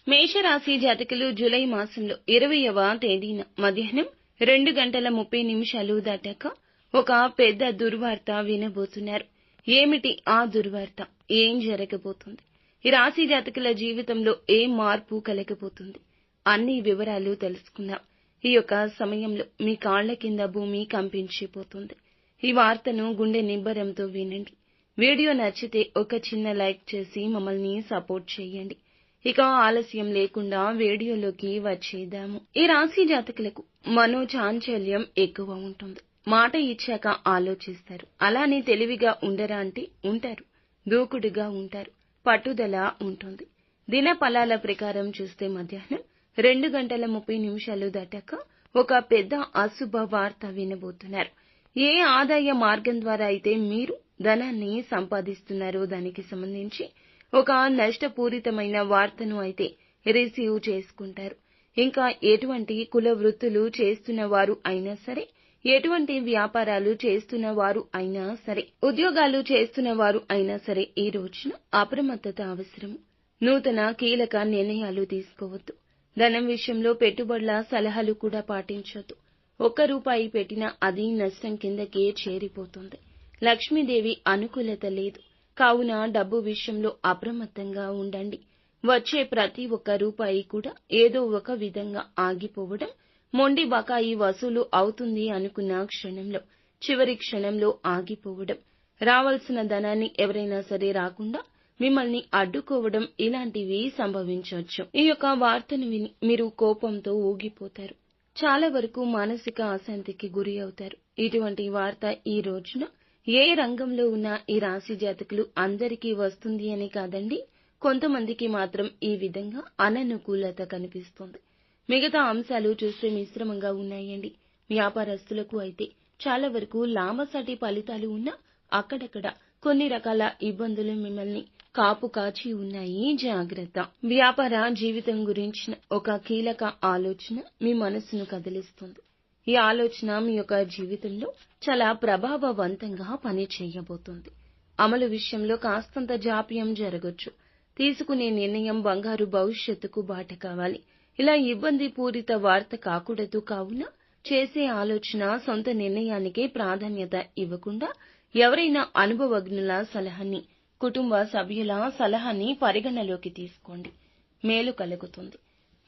మేషరాశి జాతకులు జూలై మాసంలో 20వ తేదీన మధ్యాహ్నం 2:30 దాటాక ఒక పెద్ద దుర్వార్త వినబోతున్నారు. ఏమిటి ఆ దుర్వార్త? ఏం జరగబోతుంది? ఈ రాశి జాతకుల జీవితంలో ఏ మార్పు కలగబోతుంది? అన్ని వివరాలు తెలుసుకుందాం. ఈ యొక్క సమయంలో మీ కాళ్ల కింద భూమి కంపించిపోతుంది. ఈ వార్తను గుండె నిబ్బరంతో వినండి. వీడియో నచ్చితే ఒక చిన్న లైక్ చేసి మమ్మల్ని సపోర్ట్ చేయండి. ఇక ఆలస్యం లేకుండా వీడియోలోకి వచ్చేద్దాము. ఈ రాశి జాతకులకు మనోచాంచల్యం ఎక్కువ ఉంటుంది. మాట ఇచ్చాక ఆలోచిస్తారు. అలానే తెలివిగా ఉండరా అంటే ఉంటారు. దూకుడుగా ఉంటారు. పట్టుదల ఉంటుంది. దిన ఫలాల ప్రకారం చూస్తే మధ్యాహ్నం 2:30 దాటాక ఒక పెద్ద అశుభ వార్త వినబోతున్నారు. ఏ ఆదాయ మార్గం ద్వారా అయితే మీరు ధనాన్ని సంపాదిస్తున్నారో దానికి సంబంధించి ఒక నష్టపూరితమైన వార్తను అయితే రిసీవ్ చేసుకుంటారు. ఇంకా ఎటువంటి కుల వృత్తులు చేస్తున్న వారు అయినా సరే, ఎటువంటి వ్యాపారాలు చేస్తున్న వారు అయినా సరే, ఉద్యోగాలు చేస్తున్న వారు అయినా సరే ఈ రోజున అప్రమత్తత అవసరము. నూతన కీలక నిర్ణయాలు తీసుకోవద్దు. ధనం విషయంలో పెట్టుబడుల సలహాలు కూడా పాటించొద్దు. ₹1 పెట్టినా అది నష్టం కిందకే చేరిపోతుంది. లక్ష్మీదేవి అనుకూలత లేదు. కావున డబ్బు విషయంలో అప్రమత్తంగా ఉండండి. వచ్చే ప్రతి ఒక్క రూపాయి కూడా ఏదో ఒక విధంగా ఆగిపోవడం, మొండి బకాయి వసూలు అవుతుంది అనుకున్న క్షణంలో చివరి క్షణంలో ఆగిపోవడం, రావాల్సిన ధనాన్ని ఎవరైనా సరే రాకుండా మిమ్మల్ని అడ్డుకోవడం ఇలాంటివి సంభవించవచ్చు. ఈ యొక్క వార్తను విని మీరు కోపంతో ఊగిపోతారు. చాలా వరకు మానసిక అశాంతికి గురి అవుతారు. ఇటువంటి వార్త ఈ రోజున ఏ రంగంలో ఉన్న ఈ రాశి జాతకులు అందరికీ వస్తుంది అని కాదండి, కొంతమందికి మాత్రం ఈ విధంగా అననుకూలత కనిపిస్తుంది. మిగతా అంశాలు చూస్తే మిశ్రమంగా ఉన్నాయండి. వ్యాపారస్తులకు అయితే చాలా వరకు లాభసాటి ఫలితాలు ఉన్నా అక్కడక్కడ కొన్ని రకాల ఇబ్బందులు మిమ్మల్ని కాపు కాచి ఉన్నాయి. జాగ్రత్త. వ్యాపార జీవితం గురించిన ఒక కీలక ఆలోచన మీ మనసును కదిలిస్తుంది. ఈ ఆలోచన మీ యొక్క జీవితంలో చాలా ప్రభావవంతంగా పనిచేయబోతుంది. అమలు విషయంలో కాస్తంత జాప్యం జరగొచ్చు. తీసుకునే నిర్ణయం బంగారు భవిష్యత్తుకు బాట కావాలి. ఇలా ఇబ్బంది పూరిత వార్త కాకూడదు. కావున చేసే ఆలోచన సొంత నిర్ణయానికే ప్రాధాన్యత ఇవ్వకుండా ఎవరైనా అనుభవజ్ఞుల సలహాన్ని, కుటుంబ సభ్యుల సలహాన్ని పరిగణలోకి తీసుకోండి. మేలు కలుగుతుంది.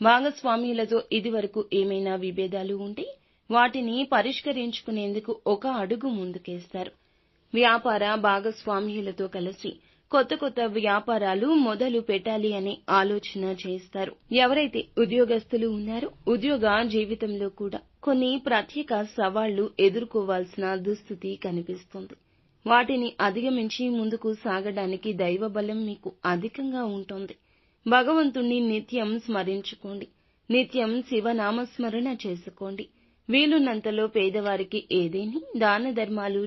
భాగస్వామ్యులతో ఇదివరకు ఏమైనా విభేదాలు ఉంటే వాటిని పరిష్కరించుకునేందుకు ఒక అడుగు ముందుకేస్తారు. వ్యాపార భాగస్వామ్యులతో కలిసి కొత్త వ్యాపారాలు మొదలు పెట్టాలి అనే ఆలోచన చేస్తారు. ఎవరైతే ఉద్యోగస్తులు ఉన్నారో ఉద్యోగ జీవితంలో కూడా కొన్ని ప్రత్యేక సవాళ్లు ఎదుర్కోవాల్సిన దుస్థితి కనిపిస్తుంది. వాటిని అధిగమించి ముందుకు సాగడానికి దైవబలం మీకు అధికంగా ఉంటుంది. భగవంతుణ్ణి నిత్యం స్మరించుకోండి. నిత్యం శివనామస్మరణ చేసుకోండి. వీలున్నంతలో పేదవారికి ఏదేని దాన ధర్మాలు